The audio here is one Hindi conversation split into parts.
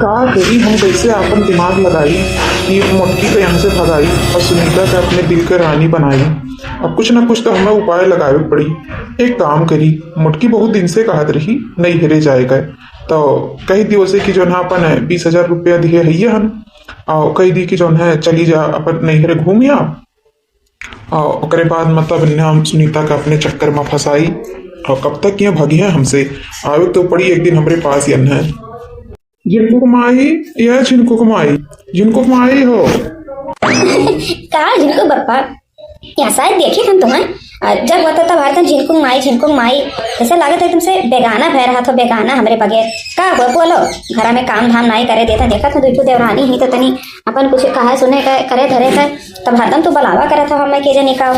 का करी हम कैसे अपन दिमाग लगाई कि मोटकी को यहाँ से भगाई और सुनीता को अपने दिल के रानी बनाई। अब कुछ ना कुछ तो हमें उपाय लगावे पड़ी। एक काम करी, मोटकी बहुत दिन से कहत रही नहीं हेरे जाएगा, तो कही दी उसे कि जो है अपन 20,000 रुपया दिए है हन, और कही दी कि जो है चली जा अपन नहीं हेरे घूम आ। और ओकरे बाद मतलब हम सुनीता का अपने चक्कर में फंसाई और कब तक यहाँ भगी है हमसे। आवे तो पड़ी एक दिन हमारे पास यन है। जिनको कमाई या जिनको कमाई, जिनको कमाई हो कहा जिनको बप्पा यहाँ शायद देखे थे तुम्हें जब होता था भारत झिनकुंग माई ऐसा लागत है तुमसे बेगाना भय रहा था, बेगाना हमरे बगैर का हो बोलो घर में काम धाम नहीं करे देता। देखा था दुठू देवरानी ही तो तनी अपन कुछ कहा सुने का करे धरे था तब हरदम तू बलावा करे था हमें के जनी का।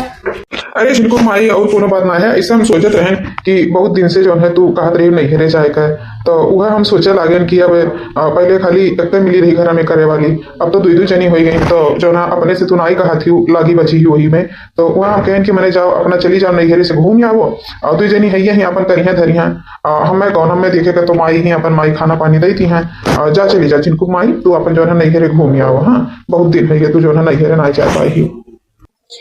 अरे जिनको माई और कोनो बात ना है, ऐसा हम सोचत रहे कि बहुत दिन से जो है तू कहत रही नहीं हेरे जाए का, तो वह हम सोचे लागे कि अब पहले खाली तक मिली रही घर में करे वाली, अब तो दुई जनी हो गई, तो जो ना अपने से तू नाई कहा थी लागी बची ही वही में, तो वह हम कहें कि मैंने जाओ अपना चली जाओ नहीं हेरे से घूम आवो और दुई जनी है अपन करिया धरिया हमें गौन में देखे तो माई ही अपन माई खाना पानी दी थी हैं, जा चली जा जिनको माई तू अपन जो है नहीं हेरे घूम आओ। हाँ बहुत दिन है तू जो है नहीं हेरे ना जा पाई।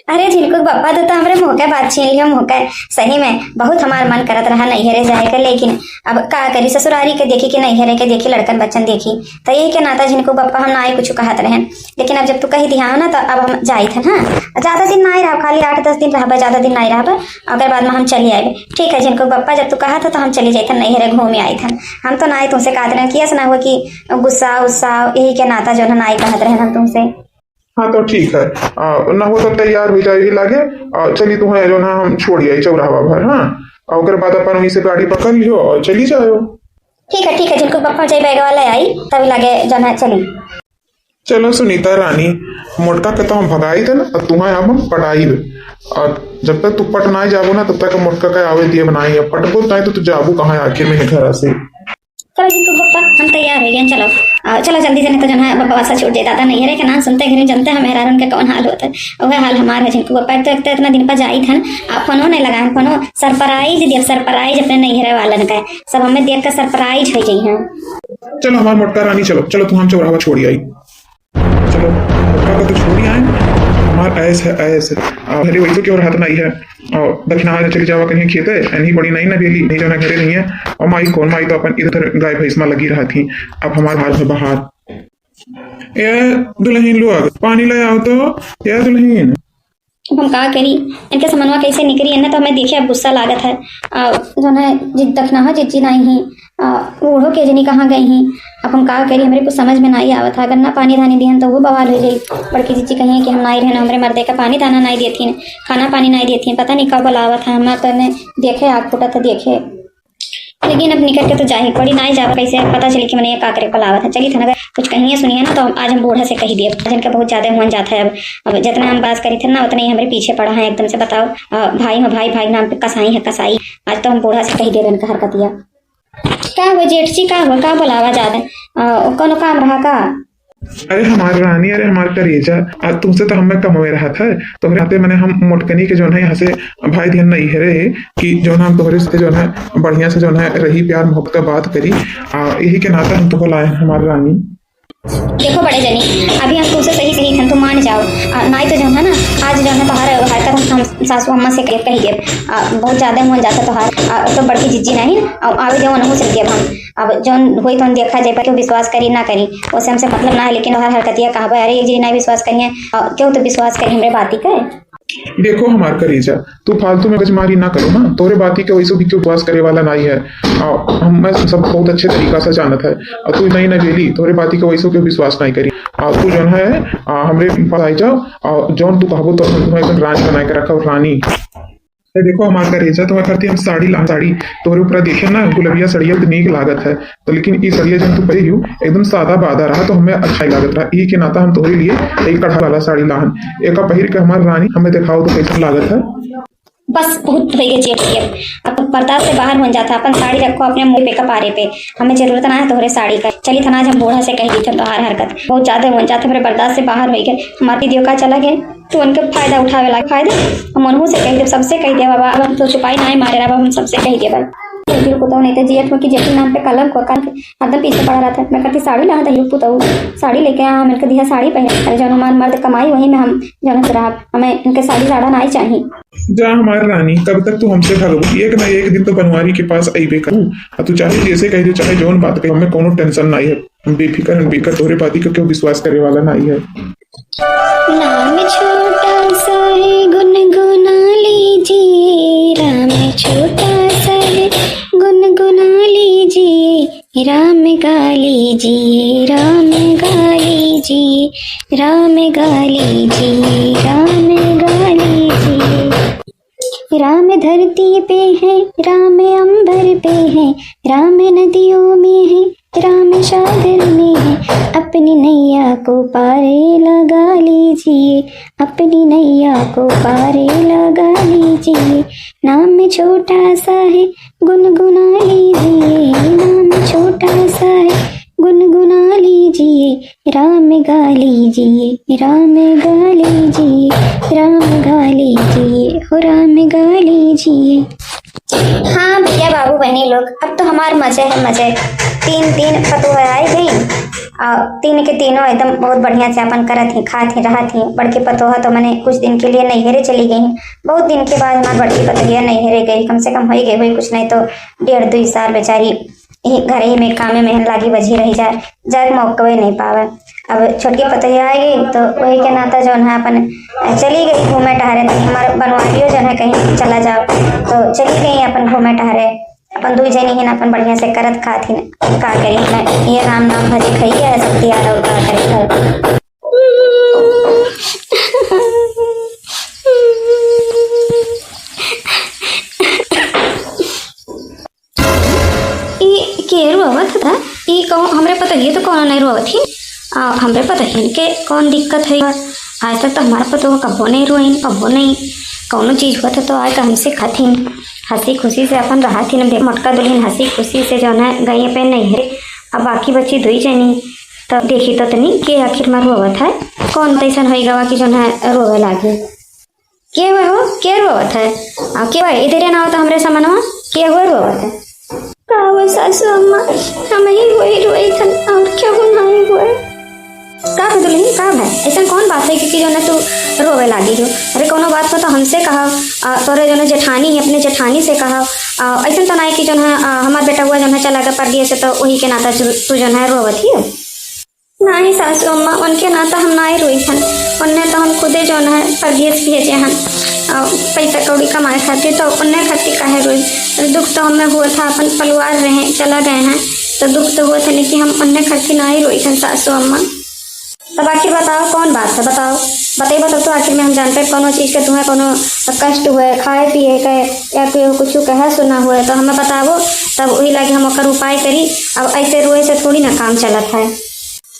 अरे झिनकुक बप्पा तो हमरे मौका बात छीन लियो, मौका सही में बहुत हमार मन करत रहा नहीं हेरे जाए का, लेकिन अब का करी ससुरारी के देखी कि नहीं हेरे के देखी लड़कन बच्चन देखी तो यही के नाता झिनकुक बप्पा हम ना कुछ कहत रहे। लेकिन अब जब तू कही दिया ना तो अब हम जाई थे ना, ज्यादा दिन नहीं रहा, खाली 8-10 दिन रहा, ज्यादा दिन नहीं रहा, अगर बाद में हम चली आए। ठीक है झिनकुक बप्पा जब तू कहा था तो हम चली जाते नहीं हेरे घूम आई थे। हम तो ना तुमसे कहते रहे कि ऐसा ना हो कि गुस्सा उस्सा, यही के नाता जो है ना कहत रहे हम तुमसे। हाँ तो ठीक है, ना हो तो तैयार हो जाए लागे, चली तुम्हें जो ना हम छोड़ आई चौराहा भर। हाँ और बाद अपन वहीं से गाड़ी पकड़ लियो और चली जाओ। ठीक है जिनको पप्पा जाए बैग वाला आई तभी लागे जाना चली। चलो सुनीता रानी, मोटका के तो हम भगाई थे ना, तुम्हें अब हम पटाई, और जब तक तू पटनाई जाबो ना तब तक मोटका का आवे दिए बनाई, पटबो नहीं तो तू जाबू कहाँ आखिर में घर से। चलो जिनको पप्पा हम तैयार हो गए, चलो चलो जल्दी से, नहीं तो जो है पप्पा वासा छूट जाता नहीं है कि ना सुनते घरे जनते हैं मेहरान उनका कौन हाल होता है, वह हाल हमारा है। जिनको पप्पा तो इतना दिन पर जाई था आप फोनो नहीं लगाए, फोनो सरप्राइज दिया, सरप्राइज अपने नहीं हेरे वालन का सब हमें देख कर सरप्राइज हो गई है। चलो हमारा मोटका रानी, चलो चलो तुम हम चौराहा छोड़ी आई, चलो मोटका को तो छोड़ी आए, हमारा ऐस है ऐस अरे वही तो क्यों राहत नहीं है, और दक्षिणा चली जावा कहीं खेत है नहीं बड़ी नहीं ना बेली नहीं जाना घरे नहीं है, और माई कौन माई तो अपन इधर गाय भैंस में लगी रहा थी, अब हमारे हाथ में बाहर। ए दुल्हन लोग पानी ले आओ तो, या दुल्हन अब हम कहा करी इनके समनवा कैसे निकली है ना, तो हमें देखे अब गुस्सा लागत है जो है जिद दखना जिज्जी नहीं ही बूढ़ो के जनी कहाँ गई ही। अब हम कहा करी हमारे कुछ समझ में नहीं आवत था, अगर ना पानी धानी दिहन तो वो बवाल हो जाई। बड़की जीजी कही कि हम नहीं रहना, हमारे मर्दे का पानी दाना नहीं देती, खाना पानी नहीं देती, पता नहीं कब बुलावत है। हम तो देखे आग फुटा तो देखे, लेकिन अब निकल के तो जा ही पड़ी, ना ही जा कैसे पता चली कि मैंने ये काकरे पलावत है। चली था ना कुछ कहिए सुनिए ना, तो आज हम बूढ़ा से कही दिए, जिनका बहुत ज्यादा मन जाता है। अब जितना हम बात करी थे ना उतना ही हमारे पीछे पड़ा है एकदम से। बताओ भाई में भाई नाम पे कसाई है कसाई, आज तो हम बूढ़ा से कही दे रहे का हरकतिया। क्या हुआ जेठ जी, क्या हुआ, क्या बुलावा ज्यादा कौन काम रहा का? अरे हमारे रानी, अरे हमारे करेजा, तुमसे तो हमें कम हुए रहा था, तो रहते मैंने हम मोटकनी के जो है यहाँ से भाई ध्यान नहीं है रे कि जो हम तुम्हारे से जो है बढ़िया से जो है रही प्यार मोहब्बत बात करी, यही के नाता हम तुमको लाए हमारे रानी। देखो बड़े जनी अभी हम तुमसे सही कही थे, तुम मान जाओ नहीं तो जो है ना आज जो है तुम्हारा हरकत हम सासू अम्मा से कही दे, बहुत ज्यादा मन जाता तुम्हारा तो बड़की जिज्जी नहीं आवे जो नहीं चल दिया हम। अब जो हुई तो देखा जाए क्यों विश्वास करी ना करी उससे हमसे मतलब ना है, लेकिन हर हरकतिया कहा अरे ये जी नहीं विश्वास करिए क्यों तो विश्वास करी हमारे बाती का। देखो हमार करेजा, तू फालतू में गजमारी ना करो ना, तोरे बाती के वैसे भी क्यों उपवास करे वाला नहीं है, हम सब बहुत अच्छे तरीका से जानत है, और तू नहीं नवेली तोरे बाती के वैसे क्यों विश्वास नहीं करी। तू जो है हमरे पास आई जाओ, और जौन तू कहबो तो तुम्हें एकदम रानी बना के रखा रानी। देखो हमार करेजा तुम्हें करती हम साड़ी तोरे ऊपर देखे ना गुलबिया सड़िया तो नीक लागत है, तो लेकिन ये सड़िया जब तू पहली एकदम सादा बादा रहा तो हमें अच्छा ही लागत रहा, ये के नाता हम तोरे लिए एक कढ़ा वाला साड़ी लाहन एक पहिर के हमारे रानी हमें दिखाओ तो कैसा लागत है। बस बहुत हो गई जेठ, अब बर्दाश्त से बाहर हो जाता, अपन साड़ी रखो अपने मुंह पे कपारे पे, हमें जरूरत ना है तोहरे साड़ी का। चली था ना हम बूढ़ा से कह दी थे तो हर हरकत बहुत ज्यादा हो जाते, मेरे बर्दाश्त से बाहर हो गए। हमारी दियो का चला गए तो उनके फायदा उठावे ला फायदा हम मनहू से कह दे, सबसे कह दे बाबा, अब हम तो छुपाई ना मारे रहा, हम सबसे कह दे भाई। हीरो पुतहु नहीं तो जेठ में की जेठी नाम पे कलंक हुआ कान एकदम पीछे पड़ा रहता है। मैं कहती साड़ी ला हीरो पुतहु साड़ी लेके आ, मैंने दिया साड़ी पहने। अरे जौन हमार मर्द कमाई वही में हम जौन से रहा, हमें इनके साड़ी साड़ा नहीं चाहिए। जा हमारी रानी, कब तक तू हमसे भागबू? एक ना एक दिन तो बनवारी के पास अइबे करू। अब तू चाहे जैसे कह दे, चाहे जौन बात कहे, हमें कोनो टेंशन नहीं है। हम बेफिक्र तोरे बाती का क्यों विश्वास करे वाला नहीं है। नाम छोटा सा है गुनगुना लीजिए, राम छोटा सा है गुनगुना लीजिए, राम गा लीजिए, राम गा लीजिए, राम गा लीजिए, राम गा लीजिए। राम धरती पे है, राम अंबर पे है, राम नदियों में है, राम सागर में है। अपनी नैया को पारे लगा लीजिए, अपनी नैया को पारे लगा लीजिए। नाम छोटा सा है गुनगुना लीजिए, नाम छोटा सा है गुनगुना लीजिए, राम गा लीजिए, राम गा लीजिए, राम गा लीजिए, हो राम गा लीजिए। हाँ भैया बाबू बहनी लोग, अब तो हमार मजे है मजे। तीन पतोह आई गई, तीन के तीनों एकदम बहुत बढ़िया से अपन करत थी, खात थी, रहत थी। बड़की पतोह तो मैंने कुछ दिन के लिए नैहरे चली गई। बहुत दिन के बाद हमारी बड़की पतोहिया नैहरे गई, कम से कम हो गई हुई कुछ नहीं तो 1.5-2 साल बेचारी ही घर ही में कामे में लागी बजी रही जाए, जग मौका नहीं पावे। अब छोटकी पतोहिया आ गई तो वही के नाता जो है अपन चली गई घूमे टहरे। तो हमारे बनवारियों जो है कहीं चला जाओ तो चली गई अपन घूमे टहरे। अपन 2 जनी ही अपन बढ़िया से करत खात ही का करी मैं ये राम नाम भजे खाइए है सब तैयार और का करे। के रुआवत था ये कहूँ हमरे पता ये तो कौन नहीं रुआवत थी। हमरे पता है इनके कौन दिक्कत है। आज तक तो हमारा पता हो कब्बो नहीं रुआइन, कब्बो नहीं कौनो चीज हुआ था तो आज हमसे खाथिन हंसी खुशी से अपन रहा थी न। मोटका दुल्हन हंसी खुशी से जो है गई पे नहीं है। अब बाकी बच्ची 2 जनी तो देखी तो नहीं के आखिर में रोवत है कौन तैसन हो गवा कि जो है रोवे लागे। के हुए हो के रोवत है के हुआ इधर ना हो तो हमरे समनवा के हुए रोवत है का हुआ सासू अम्मा हम ही हुई रोई थन और क्या गुनाही हुए का दुल्हन का है ऐसा कौन बात है क्योंकि जो ना तू रोवे लागी हो। अरे कोनो बात को तो हमसे कहा तोरे जो है जेठानी है अपने जेठानी से कहा ऐसा तो नहीं कि जो है हमारा बेटा हुआ जो है चला गया परदिया से तो वही के नाता तू जो है रोवत ही है। नहीं सासू अम्मा उनके नाता हम ना ही रोई थन, उनने तो हम खुदे जो है परदेश भेजे हन पैसा कौड़ी कमाए खातिर तो उनने खातिर काहे रोई। दुख तो हमें हुआ था अपन परिवार रहे चला गए हैं तो दुख तो हुआ था लेकिन हम उनने खातिर ना ही रोई थन सासू अम्मा। तब आखिर बताओ कौन बात है बताओ बताइए तब तो आखिर में हम जानते कोनो चीज़ के तुम्हें कोनो कष्ट हुए खाए पिए के या कोई कुछ कहे सुना हुए तो हमें बताओ तब वही लगे हम ओकर उपाय करी। अब ऐसे रोए से थोड़ी ना काम चलत है।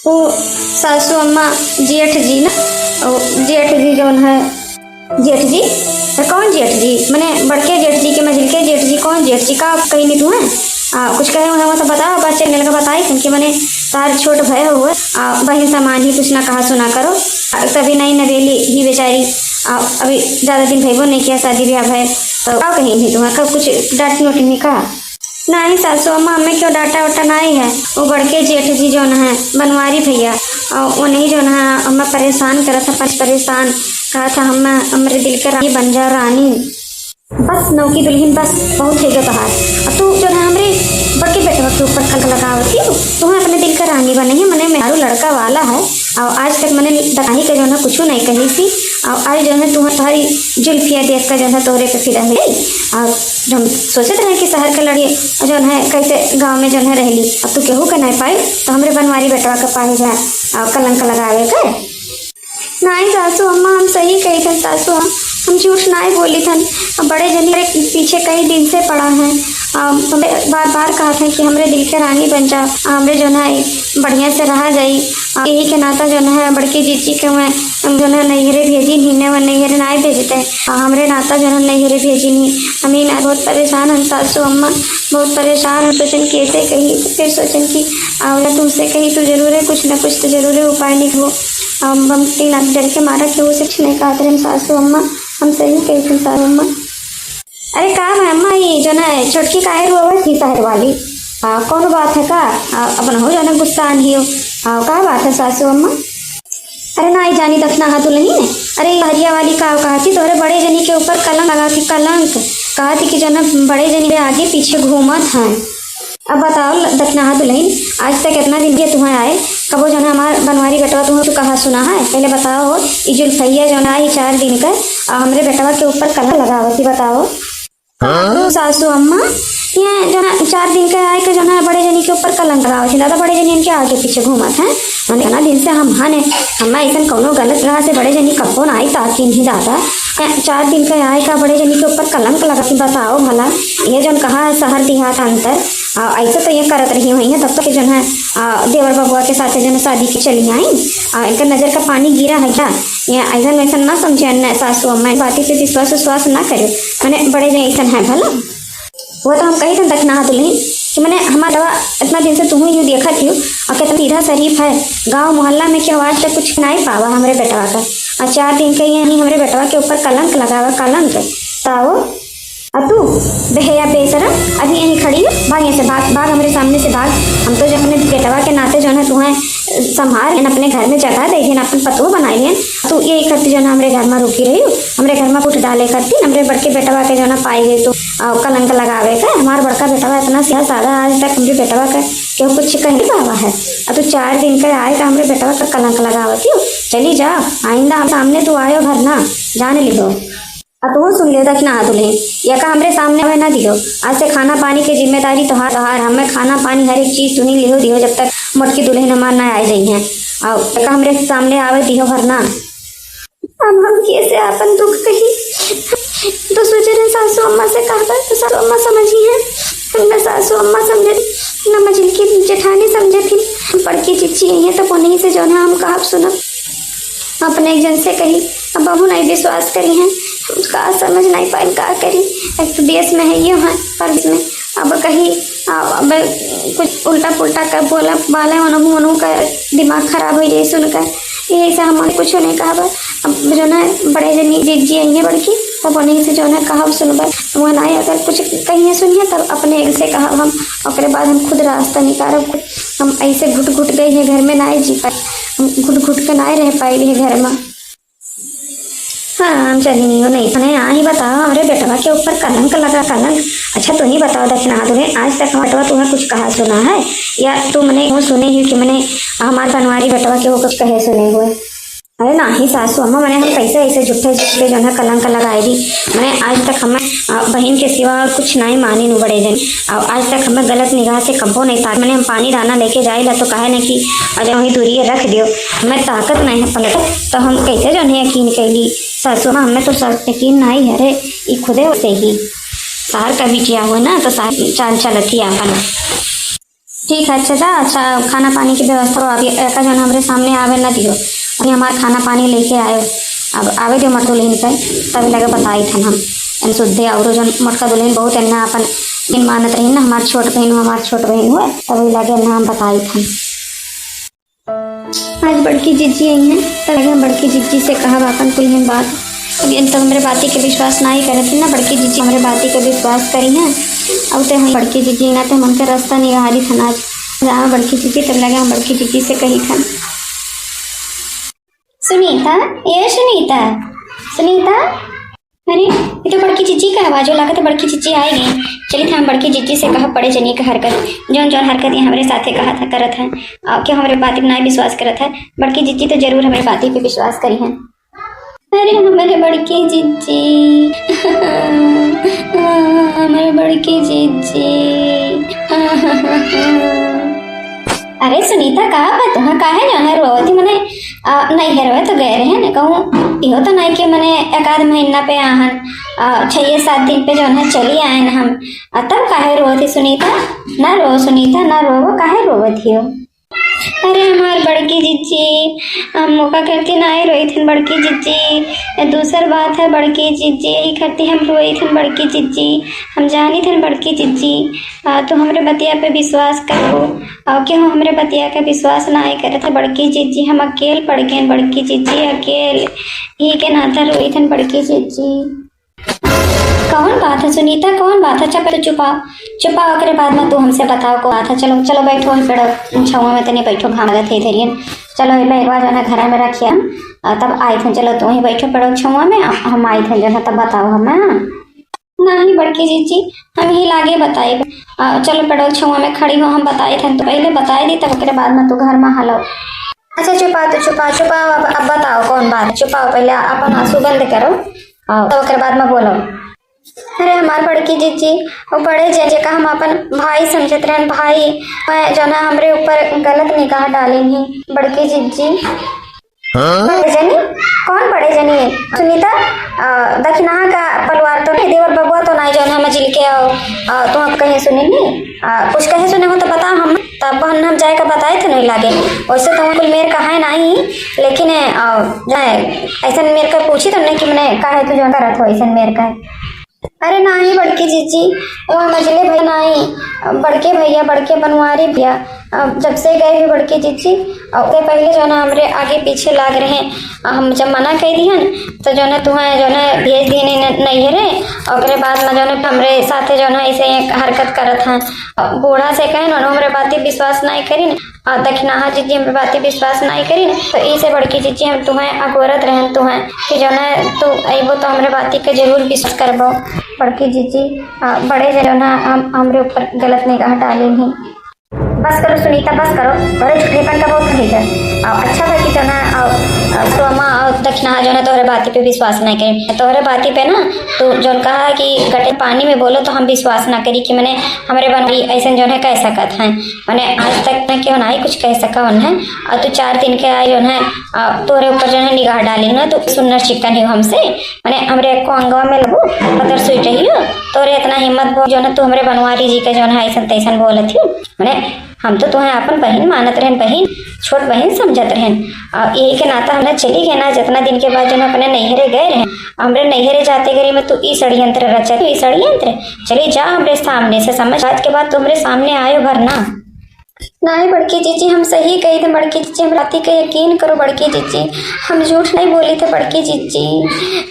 वो सासू अम्मा जेठ जी ना जेठ जी जो है जेठ जी तो कौन जेठ जी मैंने बड़के जेठ जी के मझिलके जेठ जी कौन जेठ जी का कहीं नहीं तुम्हें कुछ कहे हुए तो बताओ बच्चे मिल कर बताई क्योंकि मैंने तार छोट भय हुए बहन सामान ही कुछ ना कहा सुना करो तभी नई नवेली ही बेचारी अभी ज़्यादा दिन भैबो नहीं किया शादी ब्याह भय तो क्या कहीं नहीं तुम्हें कब कुछ डांटी नोटी नहीं कहा। नहीं सासू अम्मा हमें क्यों डांटा वाटा नहीं है। वो बड़के जेठ जी जो है बनवारी भैया उन्हें जो है हमें परेशान करा था परेशान कहा था हम हमारे दिल के रानी बन जा रानी बस नौकी दुल्हन बस बहुत है जो तहार अब तू जो है हमारे बड़के बेटे के ऊपर कल लगावती तुम्हें अपने दिल का रानी बने है मैंने मेरू लड़का वाला है और आज तक मैंने दही का जो है कुछ नहीं कही थी और आज जो है तुम्हारी जुल्फिया देख कर जो है तोहरे पे फिर रह गई और जो हम सोचते रहे कि शहर के लड़िए जो है कैसे गांव में जो है रह ली अब तू केहू के नहीं पाई तो हमारे बनवारी बेटवा के पाए जाए और कलंक लगावे के। नहीं सासू अम्मा हम सही कही थे सासू हम झूठ ना ही बोली थन बड़े जनी पीछे कई दिन से पड़ा है बार बार कहा था कि हमरे दिल के रानी बन जा हमरे जो है बढ़िया से रहा जाई यही के नाता जो है बड़की जीजी के हुए जो है नैहरे भेजी नहीं वो नैहरे ना भेजते हमरे नाता जो है नैहरे भेजी नहीं हमें ना बहुत परेशान हैं सासू अम्मा बहुत परेशान हैं सोचन कैसे कही फिर सोचन की आवला तुमसे कही तो जरूर है कुछ ना कुछ तो जरूर है उपाय निकलो हम तीन डर के मारा कि वो कुछ नहीं कहा था सासू अम्मा हम सही कही थी सासू अम्मा। अरे का है अम्मा, ये जो ना छोटकी काहे रोवत थी शहर वाली? कौन बात है का? अपन हो जाना गुस्सा नहीं हो। का बात है सासू अम्मा? अरे ना ही जानी दफना हाथ नहीं है। अरे हरिया वाली का कहा थी तोरे बड़े जनी के ऊपर कलंक लगा थी, कलंक कहा थी कि जो ना बड़े जनी के आगे पीछे घूमत हैं। अब बताओ दखना दुल्हन, आज तक कितना दिन के तुम्हें आए, कबो जो है हमार बनवारी बेटवा तुम्हें तो कहा सुना है? पहले बताओ ई जुल्फैया जो ना 4 दिन का हमरे बेटवा के ऊपर कलंक लगावती, बताओ। सासू अम्मा ये जो ना 4 दिन के आए के जो ना बड़े जनी के ऊपर कलंक लगावती, दादा बड़े जनी इनके आगे पीछे घूमत हैं। मैंने कहना दिन से हम हम ऐसा कौनो गलत राह से बड़े जनी कब्बो ना आई ताकि नहीं दादा 4 दिन के आए का बड़े जनी के ऊपर कलंक लगाती, बताओ भला। ये जो कहा है शहर देहात अंतर ऐसे तो ये करत रही हुई है तब तक जो है देवर बबुआ के साथ जो है शादी की चली आई। इनका नज़र का पानी गिरा है क्या? ये ऐसा वैसा ना समझे न सासू अम्मा, बातें पे विश्वास ना करे। मैंने बड़े जन ऐसा है भला, वो तो हम कही थे दखना दुल्हन कि मैंने हमारा इतना दिन से तुम्हें यूँ देखा थी और कहता सीधा शरीफ है, गांव मोहल्ला में क्यों आज तक कुछ नहीं पावा हमारे बेटवा का, और 4 दिन के ये नहीं हमारे बेटवा के ऊपर कलंक लगावा, कलंक ताओ। अब तू बेहया बेशरम अभी यहीं खड़ी है, भाग यहाँ से, भाग हमारे सामने से भाग। हम तो जब अपने बेटवा के नाते जो है तुम्हें संभाल लेन, अपने घर में जगह दे देन, अपन पतो बनाई लेन। तू यही करती जो ना हमारे घर में रुकी रही हो, हमारे घर में कुछ डाले करती, हमारे बड़के बेटवा के जो ना पाई गई तो कलंक लगावे का। हमारा बड़का बेटवा इतना सीधा साधा, आज तक हमारे बेटवा का क्यों कुछ कह नहीं पावा है, और तू 4 दिन का आए का हमारे बेटवा का कलंक लगावती हो। चली जा, आइंदा हम सामने तू आयो घर ना, जान लिखो। अब तो सुन लियो दखना दुल्हन, या का हमरे सामने हुए ना दियो। आज से खाना पानी की जिम्मेदारी तो हार हमें खाना पानी हर एक चीज सुनी लियो दियो, जब तक मोटकी दुल्हन हमार ना आ जाई हैं। और का हमरे सामने आवे दियो भरना। अब हम कैसे अपन दुख कही, तो सोचे रहे सासू अम्मा से कहा था, तो सासू अम्मा समझी है ना, सासू अम्मा समझे न, मझिल की जेठानी समझे थी, बड़की चिच्ची है तो उन्हीं से जो है हम कहा सुना अपने एक जन से कही। अब बहू नहीं विश्वास करी है, का समझ नहीं पाई का करी। एक तो देश में है ये है पर इसमें अब कहीं अब कुछ उल्टा पुल्टा कर बोला बाले मनु का दिमाग खराब हो जाए सुनकर, यही से हमारे कुछ नहीं कहा। अब जो ना बड़े जनी जी आई है बड़की, तब उन्हीं से जो है कहा सुन वह ना अगर कुछ कहीं सुनिए तब अपने एक से कहा हम, और बाद हम खुद रास्ता निकालब। हम ऐसे घुट गए हैं घर में ना जी पाए, हम घुट के ना रह पाए भी घर में। हाँ हम चली नहीं हो नहीं हाँ ही बताओ हमारे बेटवा के ऊपर कलंक लगा, कलंक। अच्छा तू ही बताओ दक्षिणा तुम्हें आज तक बेटवा तुम्हें कुछ कहा सुना है, या तू मैंने वो सुने ही कि मैंने हमारे बनवारी बेटवा के वो कुछ कहे सुने हुए? अरे ना ही सासू अम्मा, मैंने हम कैसे ऐसे झूठे जो है कलंक लगाए दी। मैंने आज तक हमें बहन के सिवा और कुछ नहीं मानी नु बड़े जन, और आज तक हमें गलत निगाह से कब्बो नहीं था। मैंने हम पानी दाना लेके जाए ला तो कहे ना कि अरे वहीं दूरी रख दियो, हमें ताकत नहीं है पलट, तो हम कैसे जो है यकीन कैली सासू अम्मा, हमें तो यकीन नहीं है। अरे ये खुदे से ही सार का भी किया हुआ ना, तो सार चाल चलती अपन। ठीक है अच्छा अच्छा खाना पानी की व्यवस्था करो, अभी एक जन हमारे सामने आवे ना दियो, अभी हमारा खाना पानी लेके आए। अब आवे दियो मट दुल्हन पे, तभी लगे बताई थन हम इन शुद्धे और जो मटका दुल्हन बहुत एना अपन दिन मानत रही ना, हमारी छोट बहन हुए तभी लगे ना हम बताई थन। आज बड़की जिज्जी आई हैं, तब लगे हम बड़की जिज्जी से कहा अपन कुल बात। इन तो हमारे बाती के विश्वास ना ही करे थी ना, बड़की जिज्जी हमारे बाती के विश्वास करी हैं। अब तो हम बड़की जिज्जी ना तो हम उनका रास्ता निहारी था आज जहाँ बड़की जिज्जी, तब लगे हम बड़की जिज्जी से कही था। सुनीता, ये सुनीता, अरे ये तो बड़की जिज्जी का आवाज लगा, तो बड़की जिज्जी आई गई। चलिए था हम बड़की जिज्जी से कहा पड़े जनिए का हरकत जौन हरकत ये हमारे साथे कहा था करत है, क्यों हमारे बाती पर ना विश्वास करत है। बड़की जिज्जी तो जरूर हमारे बाती पे विश्वास करी है। अरे हमारे बड़की जिज्जी हमारे बड़की जिज्जी। अरे सुनीता का बात है काहे जो है रोती मने नहीं है रोए तो गए रहे न कहूँ इहो तो नहीं कि मैंने 1 महीना पे आहन 6-7 दिन पे जो है चली आए न हम, तब काहे रोती सुनीता? ना रो सुनीता ना रो, काहे रोवती हो? अरे हमार बड़की जिज्जी मौका करती ना ही रोई थी बड़की जिज्जी। दूसर बात है बड़की जिज्जी यही करती हम रोई थी बड़की जिज्जी, हम जानी थे बड़की जिज्जी तो हमरे बतिया पे विश्वास करो, और क्यों हमरे बतिया का विश्वास ना ही करे थे बड़की जिज्जी। हम अकेले पड़ गए बड़की जिज्जी, अकेले ही के नाता रोई थी बड़की जिज्जी। कौन बात है सुनीता, कौन बात है? चुप चुपाओ करे बाद में तू हमसे बताओ को बात है। चलो चलो बैठो हम पेड़ छाँव में तनी बैठो, घाम लगे थे इधर। चलो एक बार जो है घर में रखिए हम तब आई थे। चलो तू ही बैठो पेड़ छाँव में, हम आई थे जो है तब बताओ हमें। नहीं बड़की जीजी हम ही लागे बताए। चलो पेड़ छाँव में खड़ी हो, हम बताए थे तो पहले बताए दी तब के बाद में तू घर में हलो। अच्छा छुपाओ तो छुपाओ अब बताओ कौन बात है। छुपाओ पहले अपन आंसू बंद करो तब के बाद में बोलो। अरे हमार बड़की जीजी वो बड़े जे का हम अपन भाई समझत रहन, भाई जो ना हमरे ऊपर गलत निगाह डाले नहीं बड़की जीजी। बड़े जनी कौन बड़े जनी? सुनीता दक्षिणा का परिवार तो नहीं, देवर बबुआ तो नहीं जो है मजिल के तो आप कहीं सुने नहीं? कुछ कहे सुने हो तो बताओ हम तब हम जाए का बताए थे नहीं लागे। वैसे तो कुल मेरे कहा है नहीं, लेकिन जो है ऐसा मेरे का पूछी तो नहीं कि मैंने कहा है तू जो करत हो ऐसा मेरे का है। अरे नहीं बड़की जीजी वो मजले भैया नहीं, बड़के भैया बड़के बनवारी भैया जब से गए हुए बड़की जीजी उससे पहले जो ना हमरे आगे पीछे लाग रहे हैं। हम जब मना कह दिहन तो जो ना तुम्हें जो ना भेज दिए नहीं रे, और बाद में जो ना हमरे साथे जो ना ऐसे हरकत करत हैं। बूढ़ा से कहे ना हमरे बातें विश्वास नहीं करी और दक्षिणा जीजी हमरे बातें विश्वास नहीं करी तो इसे बड़की जीजी हम तुम्हें अगोरत रहन तुम्हें कि जो ना तू अबो तो हमरे बातें के जरूर विश्वास करबो। बड़की जीजी बड़े जो ना हमरे ऊपर गलत निगाह डाले नहीं। बस करो सुनीता बस करो, बड़े झूठेपन का बहुत ठीक है। अच्छा भाई कि जो ना तो अम्मा दक्षिणा जो है तोहरे बाती पे विश्वास नहीं करी। तोहरे बाती पे ना तो जो कहा कि गटे पानी में बोलो तो हम विश्वास ना करी कि मैंने हमारे बनवारी ऐसे जो है कह सकत हैं। मैंने आज तक न क्यों ना कुछ कह सका उन्हें और तू 4 दिन के आए जो है तोहरे ऊपर जो है निगाह डाली ना तो सुनना चिकन ही हमसे मैंने हमरे को अंगवा में लगू पतर सुई रही हो तोरे इतना हिम्मत जो ना तू हमारे बनवारी जी के जो है ऐसा तैसन बोलत थी। मैंने हम तो तुम्हें अपन बहन मानत रहन, बहन छोट बहन समझत रहन और यही के नाता हमने चली गए ना जितना दिन के बाद जो अपने नैहरे गए रहे। हमरे नैहरे जाते गरी में तू ई षड्यंत्र रचा ई षड्यंत्र चली जा हमरे सामने से समझ आज के बाद तुम्हारे सामने आयो भरना। नहीं बड़की जीजी हम सही कही थे बड़की जीजी, हम बाती का यकीन करो बड़की जीजी, हम झूठ नहीं बोली थे बड़की जीजी,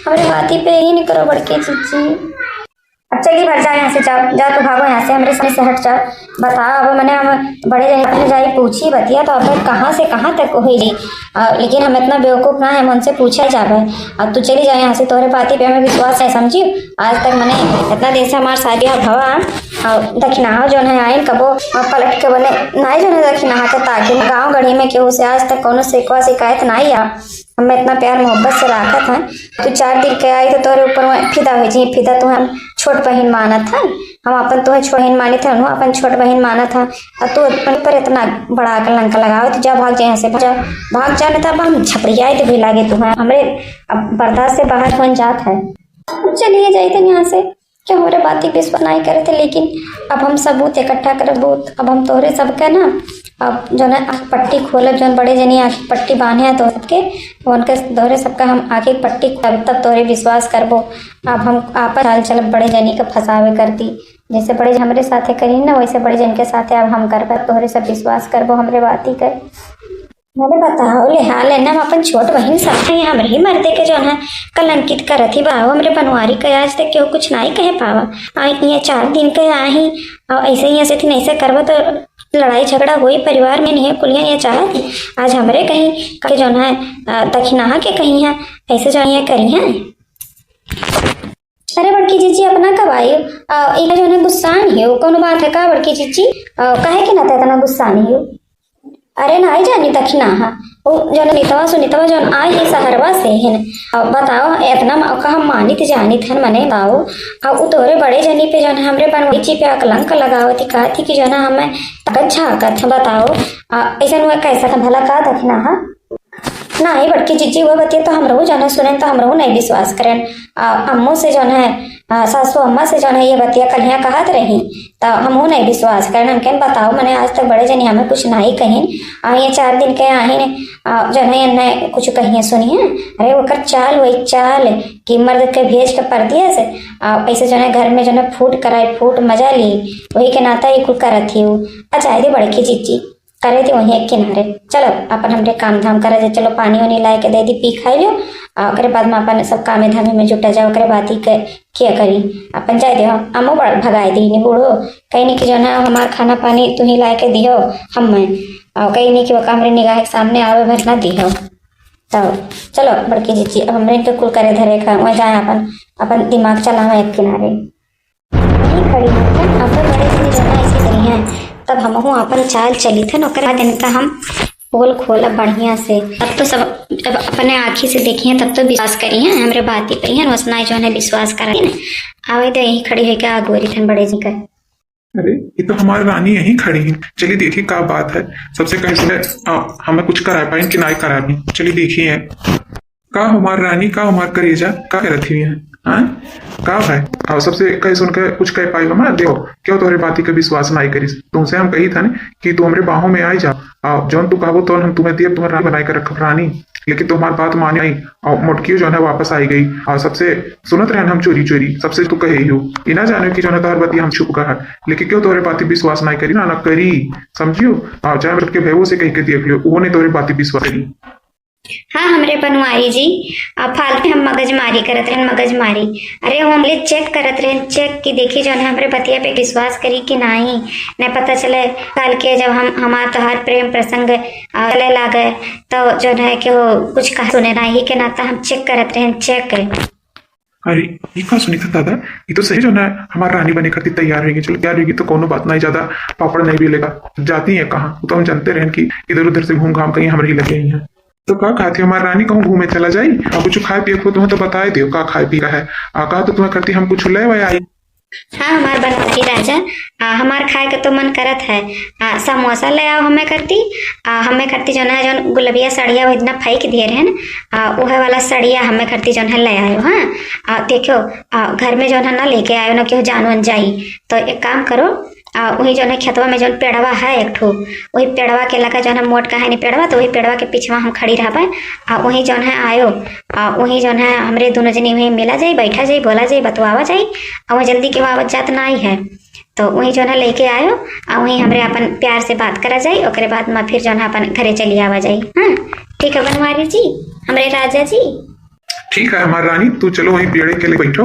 हमारे बाती पे यकीन करो बड़की जीजी। अब चलिए भर जाओ यहाँ से, जाओ तो भागो यहाँ से, हमारे सामने से हट जाओ। बताओ अब मैंने हम बड़े अपने जाई पूछी बतिया तो अब कहाँ से कहाँ तक हुई लेकिन हम इतना बेवकूफ़ ना है हम उनसे पूछा जावे। अब तू चली जाए यहाँ से, तोहरे बाती पे हमें विश्वास है समझी। आज तक मैंने इतना दिन से हमारे शादी भवा और दक्षिणा जो है आइन कबो पलट के बने नहीं जो है दक्षिणा के ताकि गाँव गढ़ी में केहू से आज तक कोनो शिकवा शिकायत नहीं आ। हमें इतना प्यार मोहब्बत से रखत है तो 4 दिन के आई तो तोरे ऊपर फिदा हो जी। फिदा तो हम छोट बहन माना था, हम अपन तो छोट बहन मानी थे अपन छोट बहन माना था और तू अपन पर इतना बड़ा कलंक लगाओ तो जा भाग जाए यहाँ से, भाग जाने तब हम छपड़ियाए तो भी लागे तुम्हें हमरे अब बर्दाश्त से बाहर बन जात है। चलिए जाए थे यहाँ से क्या हमारे बातें विश्वास नहीं करे थे लेकिन अब हम सबूत इकट्ठा कर बूत अब हम तोहरे सबके ना अब जो है आँख पट्टी खोलब जो बड़े जनी आँख पट्टी बांधे हैं तो सबके उनके दोहरे सबका हम आँखें पट्टी तब तोहरे विश्वास करबो। अब हम आपस हाल चल बड़े जनी का फंसावे करती जैसे बड़े हमारे साथे करी ना वैसे बड़े जन के साथे अब हम कर तोहरे सब विश्वास करबो हमरे बाती कर। अरे बताओ ले हाल है ना अपन छोट बहन सब यहाँ ही मर्दे के जो है कलंकित करत ही बाबा हमरे बनवारी के आज तक क्यों कुछ नहीं कहे पावा। ये 4 दिन के आई ऐसे ही ऐसे थी ऐसे करवा तो लड़ाई झगड़ा हुई परिवार में नहीं कुलियाँ ये चाहत आज हमरे कहीं के जो है दक्षिणा के कहीं है ऐसे जो ये करी हैं। अरे बड़की जीजी अपना कब आई एक जो है गुस्सा नहीं हो कौन बात है का बड़की जीजी कहे कि ना इतना गुस्सा नहीं हो। अरे ना आई जानी दक्षिणा वो जो नीतवा सुनीतवा जो आई है सहरवा से है बताओ इतना हम मानी थी जानी थे मने बताओ अब वो तोरे बड़े जनी पे जो है हमरे बनवाई पे कलंक लगाओ थी कहा थी कि जो है हमें तकत झाकत है बताओ ऐसा हुआ कैसा था भला का दक्षिणा ना ही बड़की जीजी वो बतिया तो हम रहू जो है सुने तो हम रहू नहीं विश्वास करें। अम्मू से जो है सासू अम्मा से जो है ये बतिया कलियाँ कहत रही तो हम नहीं विश्वास करें। हम कहन बताओ मैंने आज तक बड़े जनी हमें कुछ नहीं कहीं ये 4 दिन के आही जो है कुछ कहिए सुनिए। अरे वो कर चाल वही चाल कि मर्द के भेज के पर दिया से ऐसे जो है घर में जो है फूट कराए फूट मजा ली वही के नाता ये कुल करत थी वो। अच्छा दे बड़की जीजी करे थे वहीं एक किनारे। चलो अपन हमरे काम धाम करे जे, चलो पानी वानी लाए के दे दी, पी खाई लो, और ओकरे बाद में अपन सब कामे धामे में जुटा जाओ। ओकरे बाद ही क्या करी अपन जाए दे, हमो बड़ भगाए दी नहीं बूढ़ो, कहीं नहीं कि जो ना हमार खाना पानी तू ही लाए के दियो हम मैं, और कहीं नहीं कि वो हमरे निगाह के सामने आवे भर ना दियो। तो चलो बड़की जीजी अब हमरे तो कुल करे धरे का वहाँ जाए, अपन अपन दिमाग चलावे एक किनारे। वहीं खड़ी होकर अब तो बड़े से जो ना ऐसी करी हैं, तब हम अपन चाल चली थे। ओकरे बाद इनका हम पोल खोला बढ़िया से, तब तो सब जब अपने आँखी से देखी हैं तब तो विश्वास करी हैं, हमरे बात ही कही है वसनाई जो है विश्वास करा ना। आवे तो यही खड़ी है क्या गोरी थन बड़े जी का। अरे ये तो हमारी रानी यहीं खड़ी है, चलिए देखिए क्या बात है। सबसे कैसे हमें कुछ करा पाए कि ना करा भी, चलिए देखिए का हमारी रानी का हमार करेजा का रखी है। हाँ का है और सबसे कह सुन के कुछ कह पाई मैं देखो क्यों तुम्हारी बाती का विश्वास नहीं करी। तुमसे हम कही था ना कि तू हमारे बाहों में आई जा, जौन तू कहो तो हम तुम्हें दिए तुम्हारा रानी बनाई कर रख रानी, लेकिन तुम्हारी बात मानी आई और मुटकी जो है वापस आई गई। और सबसे सुनत रहे हम चोरी चोरी सबसे तू कहे हो ये ना जाने की जो है तुम्हारी बाती हम छुप कहा, लेकिन क्यों तुम्हारे बाती विश्वास नहीं करी ना करी समझियो। और चाहे के भेवो से कह के देख लियो वो नहीं तुम्हारी बाती विश्वास करी। हाँ हमरे बनवारी जी फालतू हम मगजमारी करत रहे मगजमारी। अरे हम ले चेक करत रहे चेक की देखी जो हमरे बतिया पे विश्वास करी कि नहीं न पता चले कल के जब हम हमार तोहार प्रेम प्रसंग चले लागे तो जो है कि वो कुछ कहा सुने ना ही के नाता हम चेक करत रहे चेक। अरे ये कहा सुनी था दादा, ये तो सही जो ना हमारी रानी बने करती तैयार रहेगी, चलो तैयार रहेगी तो कोनो बात नहीं, ज्यादा पापड़ नहीं भी लेगा। जाती है कहाँ तो हम जानते रहे कि इधर उधर से घूम घाम कहीं हमारी लगे ही हैं। तो का खाती हमारी रानी कहूँ घूमे चला जाई और कुछ खाए पिए को तुम्हें तो बताए दो का खाए पी का है कहा तो तुम्हें करती हम कुछ ले आई। हाँ हमार बनवारी राजा हमार खाए का तो मन करत है, समोसा ले आओ हमें करती हमें करती जो है जो गुलबिया सड़िया वो इतना फेंक दिए रहे ना वह वाला सड़िया हमें करती जो है ले आयो। हाँ देखो घर में जो है ना लेके आयो ना क्यों जानवन जाई, तो एक काम करो वही जो है खेतवा में जो पेड़वा है एक ठो वही पेड़वा के लगा जो है मोट का है नहीं पेड़वा, तो वही पेड़वा के पीछे हम खड़ी रह पाए वही जो है आयो वही जो है हमरे दोनों जनी वही मिला जाए बैठा जाए बोला जाए बतवावा जाए और वह जल्दी के आवाज जात ना आई है तो वही जो है लेके आयो वही हमरे अपन प्यार से बात करा जाए ओकरे बाद में फिर जो है अपन घरे चली आवा जाए। हाँ ठीक है बनवारी जी हमरे राजा जी। ठीक है हमारी रानी तू चलो वहीं पेड़े के लिए बैठो,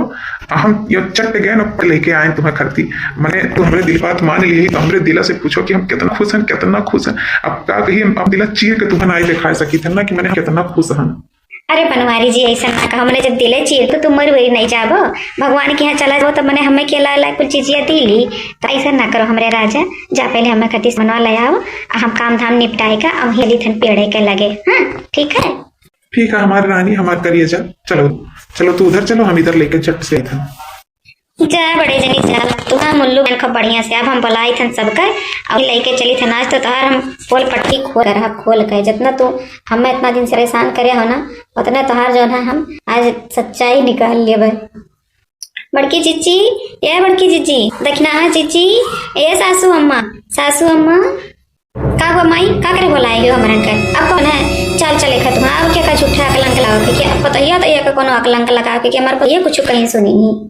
हम ये चट गए ना लेके आए तुम्हें करती मैंने तो हमारे दिल बात मान ली तो हमारे दिला से पूछो कि हम कितना खुश हैं कितना खुश हैं। अब क्या कही अब दिला चीर के तुम्हें नहीं दिखा सकी थे ना कि मैंने कितना खुश हैं। अरे बनवारी जी ऐसा ना कहा हमने जब दिले चीर तो तुम मर वही नहीं जाबो भगवान के यहाँ चला जाओ तो मैंने हमें केला ला कुछ चीजिया दिली, तो ऐसा ना करो हमरे राजा जा पहले हमें खती मनवा ले आओ हम काम धाम निपटाएगा और हेली थन पेड़े के लगे। हाँ ठीक है ठीक है हमारी रानी हमारे करिए जा चलो चलो तू उधर चलो हम इधर लेकर झट से था जा बड़े जनी जा तू हाँ मुल्लू बन खूब बढ़िया से अब हम बुलाई थन सबका अब लेके चली थन आज तो तार हम पोल पट्टी खोल के जितना तू हमें इतना दिन से परेशान करे हो ना उतना तोहार जो है हम आज सच्चाई निकाल लिए भाई। बड़की जीजी ये बड़की जीजी देखना है जीजी ये सासू अम्मा का गो माई का करे बोलाएगी हमरन के अब कौन है चल चले खा तुम अब क्या का झूठा अकलंक लगाओ कि अब बताइए तो ये कोनो अकलंक लगाओ कि हमारे को ये कुछ कहीं सुनी नहीं।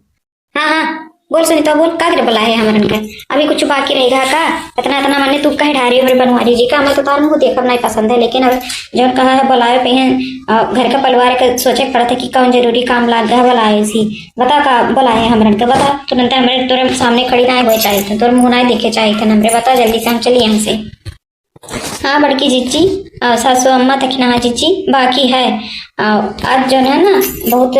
हाँ बोल सुनी तो बोल का करे बोलाए हमरन के अभी कुछ बाकी रहेगा का इतना इतना मैंने तू कहीं ढारी हमारे बनवारी जी का हमें तो तार मुँह देखकर नहीं पसंद है, लेकिन अब जो कहा है बुलाए पे हैं घर का परिवार का सोचे पड़ा था कि कौन जरूरी काम लाग गया बुलाए सी बता का बुलाए हमरन के बता तुरंत हमारे तोरे सामने खड़ी ना हो चाहिए थे तोर मुँह नहीं देखे चाहिए थे हमरे बता जल्दी से हम चलिए यहाँ से। हाँ बड़की जीजी सासू अम्मा तकना जीजी बाकी है आज जो है ना बहुत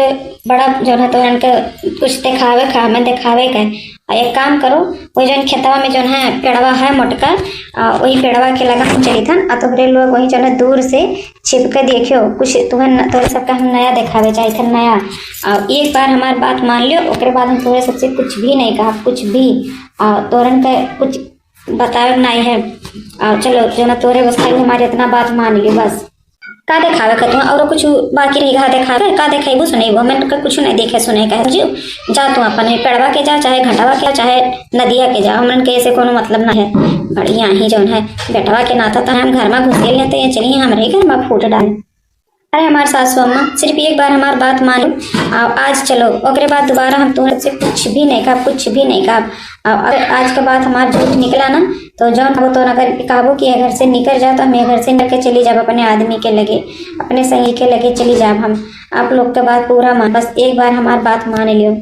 बड़ा जो है तो उनके कुछ दिखावे का हमें दिखावे का एक काम करो वही जो खेतवा में जो है पेड़वा है मोटका वही पेड़वा के लगा हम चली था तोहरे लोग वही जो है दूर से छिप के देखियो कुछ तुम्हें तोरे सबका हम नया दिखावे चाहिए था नया एक बार हमारी बात मान लियो ओकरे बाद हम तोरे सबसे कुछ भी नहीं कहा कुछ भी तोरन का कुछ बतावे नहीं है चलो जो ना तोरे बस खाली हमारी इतना बात मान ली बस का दिखावे का तुम और कुछ बाकी नहीं कहा दिखावे का दिखाई सुने वो मैंने कुछ नहीं देखे सुने का जी जा तू अपन पेड़वा के जा चाहे घंटावा के चाहे नदिया के जा हमन के ऐसे कोनो मतलब ना है बढ़िया ही जो है बेटवा के नाता तो हम घर में घुसे लेते हैं चलिए हमारे घर में फूट डाल। अरे हमार सासू अम्मा सिर्फ एक बार हमार बात मानो। आज चलो ओकरे बाद दोबारा हम तुम्हारे से कुछ भी नहीं कहा, कुछ भी नहीं कहा। अगर आज के बाद हमार झूठ निकला ना तो जौन कहो तो अगर काबू किए घर से निकल जाओ तो हम घर से निकल के चली जाब, अपने आदमी के लगे, अपने संगी के लगे चली जाब हम। आप लोग के बात पूरा मान, बस एक बार हमार बात मान लियो।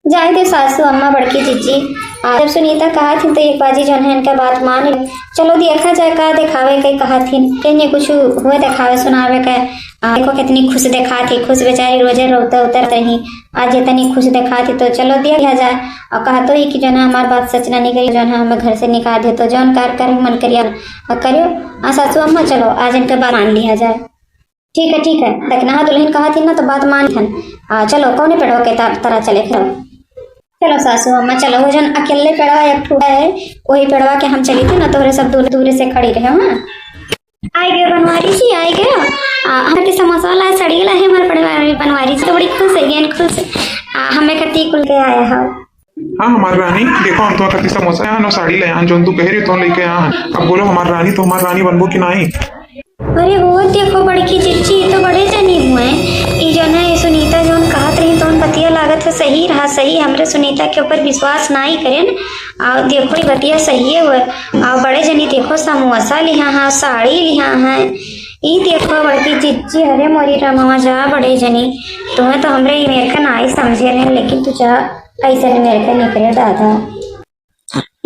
जाए दे सासू अम्मा बड़की जीजी, जब सुनीता कहा थी तो एक बाजी जौन है इनका बात मान ली। चलो देखा जाए का दिखावे कई कहा थी कहीं कुछ हुए दिखावे सुनावे का। देखो कितनी खुश दिखा थी, खुश बेचारी रोजे रोते उतर रही, आज इतनी खुश दिखा थी तो चलो दिया जाए। और कहा तो ही कि जो है हमारी बात सच ना नहीं करी, जो है हमें घर से निकाल दे तो जौन कार कर मन करिए करियो। सासू अम्मा चलो आज इनका बात मान लिया जाए। ठीक है दखना दुल्हन कहा थी ना तो बात मान थन। चलो कौन पेड़वा के तरह चले फिर। चलो सासू अम्मा चलो, वो जन अकेले पेड़वा एक ठूटा है वही पेड़वा के हम चली थी ना तो सब दूर दूर से खड़ी रहे। हाँ आई गए बनवारी जी, आई गए। हमारे समोसा वाला सड़ी ला है हमारे परिवार में बनवारी जी तो बड़ी खुश है, खुश हमें कती कुल के आया है। हाँ हमारी रानी देखो हम तो कति समोसा यहाँ नो साड़ी ले जो तू कह रही तो लेके यहाँ। अब बोलो हमारी रानी तो हमारी रानी बनबो कि नहीं। अरे वो देखो बड़की चिच्ची तो बड़े जनी हुए ये जो है सुनीता जो कहत रही तो बतिया लागत है सही रहा, सही हमरे सुनीता के ऊपर विश्वास ना ही करें। देखो बतिया सही है वो बड़े जनी देखो समोसा लिहा है, साड़ी लिहा है। ये देखो बड़की चिच्ची, अरे मोरी रमावा जा बड़े जनी तुम्हें तो हमरे मेरे का ना ही समझे रहे, लेकिन तू जा ऐसा मेरे का निकले दादा।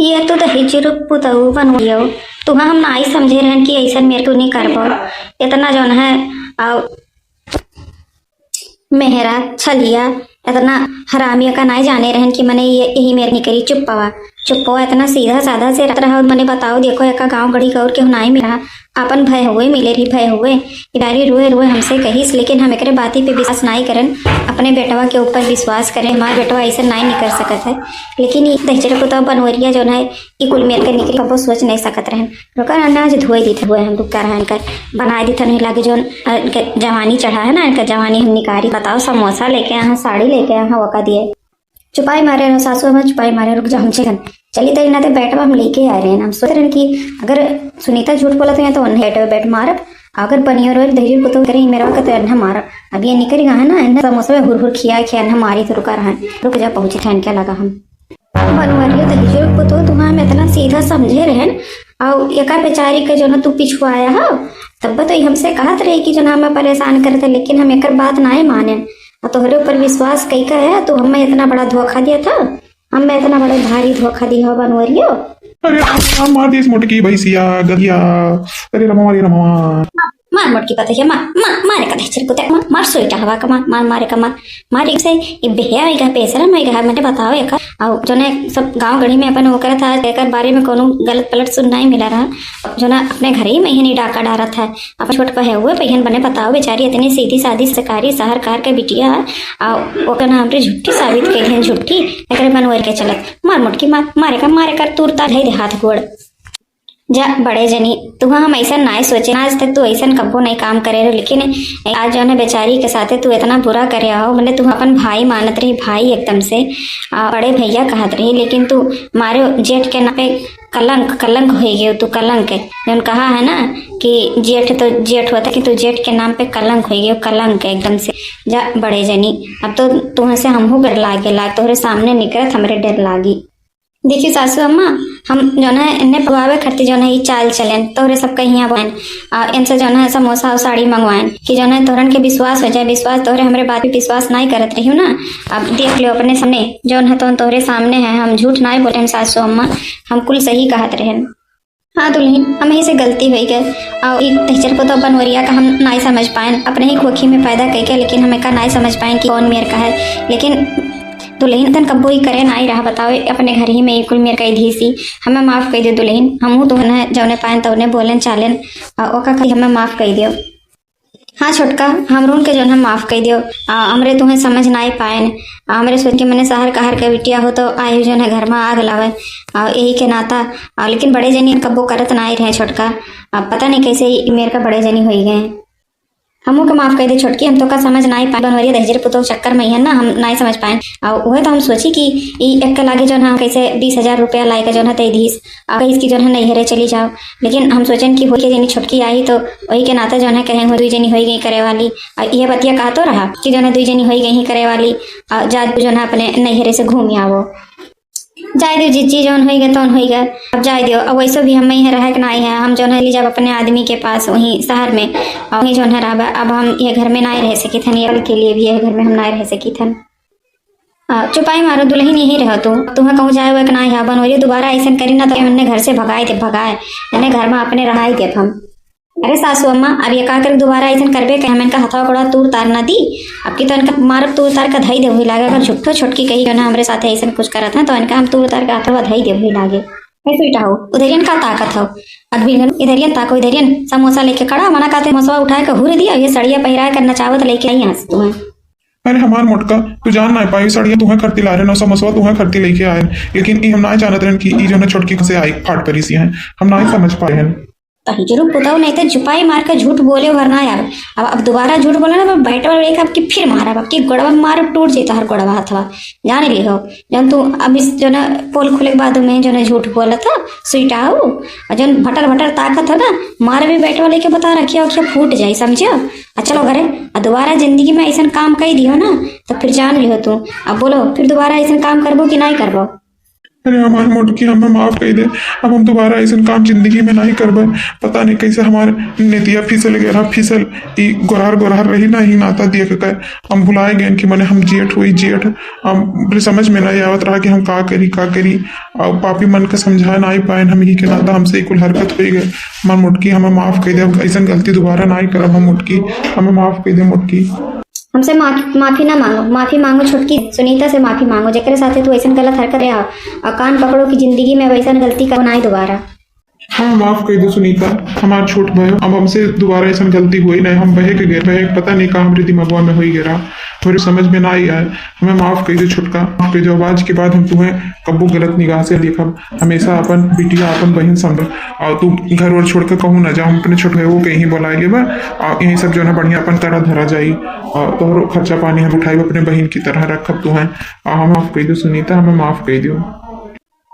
ये तो दही चिरुक पुतऊ बनवाइयो तुम्हें हम ना ही समझे रहन कि ऐसा मेरे को नहीं कर पाओ। इतना जो है मेहरा छलिया इतना हरामियों का ना जाने रहन कि मैंने ये यही मेरे नहीं करी। चुप पवा इतना सीधा साधा से रहा मैंने बताओ। देखो एक गाँव गड़ी गौर के ना ही मिला अपन भय हुए मिले रही भय हुए इडारी रोए रोए हमसे कहीस, लेकिन हम एक बाती पे विश्वास नहीं करें, अपने बेटवा के ऊपर विश्वास करें। हमारे बेटवा ऐसा नहीं कर सकत है, लेकिन ये दहचर को तो बनवरिया जो है ये कुल मेर के निकली कबो सोच नहीं सकत रहन। रुका अनाज धोए दी थे हुए हम रुक रहा इनका बना दी था नहीं लागे जो जवानी चढ़ा है ना इनका जवानी हम निकारी। बताओ समोसा लेके यहाँ, साड़ी लेके यहाँ वका दिए। चुपाई मारे रहो सासू हमें चुपाई मारे, रुक जाओ हमसे चली तरी ना तो बैठवा हम लेके आ रहे हैं। हम सोच रहे हैं कि अगर सुनीता झूठ बोला तो यहाँ तो अन्हे बैठ मारब, अगर बनियो रोज दही को तो करें मेरा का तो अन्हा मारब। अब ये निकल रहा है ना अन्हा समोसा में हुर खिया अन्हा मारी तो रुका रहा है। रुक जा पहुंचे ठहन क्या लगा हम बनवरियो दही को तो तुम्हारा में इतना सीधा समझे रहन और एका बेचारी के जो ना तू पिछुआया हो तब तो हमसे कहत रही कि जो ना हमें परेशान करते, लेकिन हम एक बात ना ही माने। तोहरे ऊपर विश्वास कई का है तो हमें इतना बड़ा धोखा दिया था, हमें इतना बड़ा भारी धोखा दिया बनवरियो। अरे मार दिस मोटकी भैंसिया गधिया, अरे रमावा मार मोटकी पता है मारे का दहचर कुत्ते मार सोईटा हवा का मारे का मार एक से ये बेहया होगा पैसा मैं घर मैंने बताओ एक और जो ने सब गांव गढ़ी में अपन वो करा था एक बारे में कोनो गलत पलट सुनना ही मिला रहा जो ना अपने घर ही में ही नहीं डाका डारा था। अपन छोट पे हुए पहिन बने बताओ बेचारी इतनी सीधी सादी सरकारी शहर कार के बिटिया और ओकर नाम पे झूठी साबित कइले झूठी एक बनवर के चलत मार मोटकी मारे का तुरता है हाथ गोड़ जा बड़े जनी तुह हम ऐसा ना सोचे आज तक तू ऐसा कब्बो नहीं काम करे रहे, लेकिन आज जो है बेचारी के साथे तू इतना बुरा करे हो मैंने तू अपन भाई मानत रही भाई एकदम से बड़े भैया कहत रही, लेकिन तू मारे जेठ के नाम पे कलंक हो गए। तू कलंक जो कहा है ना कि जेठ तो जेठ होता कि तू जेठ के नाम पे कलंक हो गए, कलंक एकदम से। जा बड़े जनी अब तो तुह से हमहू डर लागे लाग तोहरे सामने निकलत हमरे डर लागी। देखिए सासू अम्मा हम जो है इन्हें पगवावे करती जो है ये चाल चलें तोहरे सब कहीं बोन इनसे जो है समोसा और साड़ी मंगवाएं कि जो है तोहरन के विश्वास हो जाए। विश्वास तोहरे हमारे बात पे विश्वास नहीं करत रही हूँ ना, अब देख लो अपने सामने जो है तो तोहरे सामने है, हम झूठ ना ही बोले सासू अम्मा हम कुल सही कहत रहे। हाँ दुल्हन हमें ही से गलती हुई गए और एक टीचर को तो बनवरिया का हम ना ही समझ पाए, अपने ही खोखी में पैदा करके, लेकिन हमें का ना ही समझ पाए कि कौन मेर का है। लेकिन दुल्हन तन कब्बो ही करे ना ही रहा बताओ अपने घर ही में कुल मेर कही धी सी हमें माफ कर दियो दुल्हन। हमहू तो जौने पाए तौने बोलन चालन ओका हमें माफ कर दियो। हाँ छोटका हमरून के जो है माफ कर दियो, हमरे तुम्हें समझ ना ही पाए हमरे सोच के मैंने शहर कहर के बिटिया हो तो आए जो है घर में आग लावे यही के नाता लेकिन बड़े जनी कब्बो करत ना ही रहे छोटका। पता नहीं कैसे मेरे का बड़े जनी हो गए। हमू के माफ कर दे छोटकी, हम तो का समझ ना पाए बनवरिया दहेजर पुतो चक्कर में है ना, हम ना समझ पाए। और वह तो हम सोची कि एक के लागे जो है कैसे 20,000 रुपया लाए का जो है तय दीस इसकी जो है नैहरे चली जाओ। लेकिन हम सोचन कि हो के जनी छोटकी आई तो वही के नाते जो है कहें हो 2 जनी हो गई करे वाली। और यह बतिया कहा तो रहा कि जो है 2 जनी हो गई करे वाली, जा जो है अपने नैहरे से घूम आवो। जाए दियो जीजी जौन हो गए तो हो गए, अब जाए दियो। अब वैसे भी हम यहाँ रह के नहीं है, हम जौन है ली जब अपने आदमी के पास वहीं शहर में वहीं जौन है रहा। अब हम ये घर में नहीं रह सकी थन, ये के लिए भी ये घर में हम नहीं रह सकी थन। चुपाई मारो दुल्हन यही रह तुम्हें कहूँ जाए हुए ना है बनोरिए दोबारा ऐसा करी ना तो हमने घर से भगाए यानी घर में अपने रहाई दे हम। अरे सासू अम्मा अब ये कहा कर दोबारा ऐसा करबे कह मैंने हथवा कोड़ा तूर तार ना दी, अब की तो इनका मारब तूर तार का धई दे हुई लागे। अगर झुट्ठो छोटकी कही जो ना हमारे साथ ऐसा कुछ करा था तो इनका हम तूर तार का हथवा धई दे हुई लागे। बेटा हो उधरियन का ताकत हो अदबिन इधरियन ताको इधरियन समोसा लेके खड़ा मना कहते मसवा उठाए के हुर दिया, ये सड़िया पहिरा कर नचावत लेके आई यहाँ से तुम्हें। अरे हमार मोटका तू जान ना पाई सड़िया तुम्हें खरती ला रहे ना समोसवा तुम्हें खरती लेके आए, लेकिन हम ना जानत रहन कि जो ना छोटकी से आई फाट परी सी है, हम ना समझ पाए हैं। तो जरूर बताओ नहीं तो जुपाई मार कर झूठ बोले वरना यार अब दोबारा झूठ बोला ना बैठ एक आपकी फिर मारा आपकी गोड़वा मार टूट जाता हर गोड़वा हथवा जाने ली हो। जब तू अब इस जो ना पोल खुले के बाद में जो ना झूठ बोला था सुईटा हो और जो भटर भटर ताकत हो ना मार भी बैठवा लेके बता रखिया फूट जाए समझियो। चलो घरे दोबारा जिंदगी में ऐसा काम कर दियो ना तो फिर जान लियो तू। अब बोलो फिर दोबारा ऐसा काम करबो कि नहीं करबो। अरे हमारे मोटकी हमें माफ कर दे, अब हम दोबारा ऐसा काम जिंदगी में नहीं करबे। पता नहीं कैसे हमारे नेतिया फिसल गया फिसल गोरहर गोरहर रही ना ही नाता देख कर हम भुलाए गए कि मैंने हम जेठ हुई जेठ हम समझ में नहीं आवत रहा कि हम का करी और पापी मन के समझा नहीं पाए हम ही के नाता हमसे कुल हरकत हो गए। हमारे मोटकी हमें माफ कर दे, अब ऐसा गलती दोबारा नहीं करब। हम मोटकी हमें माफ कर दे मोटकी, हमसे माफी ना मांगो, माफी मांगो छोटकी सुनीता से माफी मांगो जेकरे साथे तू ऐसा गलत हरकत रहा और कान पकड़ो कि जिंदगी में वैसा गलती का ना दोबारा। हाँ माफ कर दो सुनीता, हमारा छोट भाई अब हमसे दोबारा ऐसा गलती हुई नहीं। हम बहे के गए पता नहीं कहाँ हमारे दिमागवा में हो ही गिरा, थोड़ी समझ में ना आई आए। हमें माफ कर दो छुटका, माफ कर दो। आज के बाद हम तुम्हें कब्बू गलत निगाह से देखब, हमेशा अपन बिटिया अपन बहन समझ और तू घर और छोड़ कर कहूँ ना जा। हम अपने छोट भाई वो कहीं बुलाएंगे बा और यही सब जो है बढ़िया अपन तरह धरा जाई और तो खर्चा पानी हम उठाई अपने बहन की तरह रखब तुम्हें। हम माफ कर दो सुनीता, हमें माफ कर दो।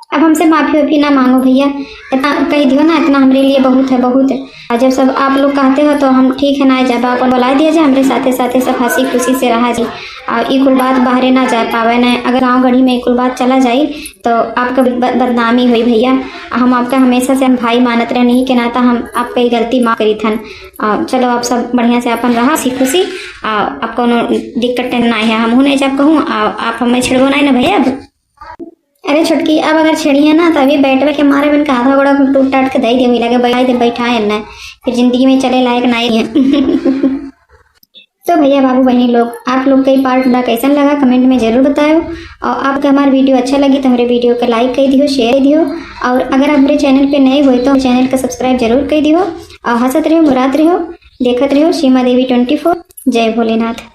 अब हमसे माफी वाफी ना मांगो भैया, इतना कह दियो ना, इतना हमारे लिए बहुत है बहुत है। और जब सब आप लोग कहते हो तो हम ठीक है ना जब आप बुला दिया जाए हमारे साथे साथे सब हंसी खुशी से रहा जी। और ये कुल बात बाहरे ना जा पावे ना, अगर गाँव गढ़ी में कुल बात चला जाए तो आपका बदनामी हुई भैया। हम आपका हमेशा से हम भाई मानत रहे नहीं के नाता हम आपका ये गलती माफ करी थन। चलो आप सब बढ़िया से अपन रहा हंसी खुशी, आपको दिक्कत नहीं है। हम नहीं जब कहूँ आप हमें छिड़बो नहीं ना भैया। अरे छोटकी अब अगर छिड़ी है ना तो अभी बैठवे के मारे बन आधा गोड़ा टूट टाट के दई दे लगे बैठाए ना फिर जिंदगी में चले लायक नहीं है। तो भैया बाबू बहनी लोग आप लोग का ये पार्ट बड़ा कैसा लगा कमेंट में जरूर बताओ। और आपको हमारी वीडियो अच्छा लगी तो हमारे वीडियो को लाइक कर दियो, शेयर कर दियो। और अगर आप मेरे चैनल पे नए हुए तो चैनल को सब्सक्राइब जरूर कर दियो। और हंसत रहो मुराद रहो देखत रहो सीमा देवी 24। जय भोलेनाथ।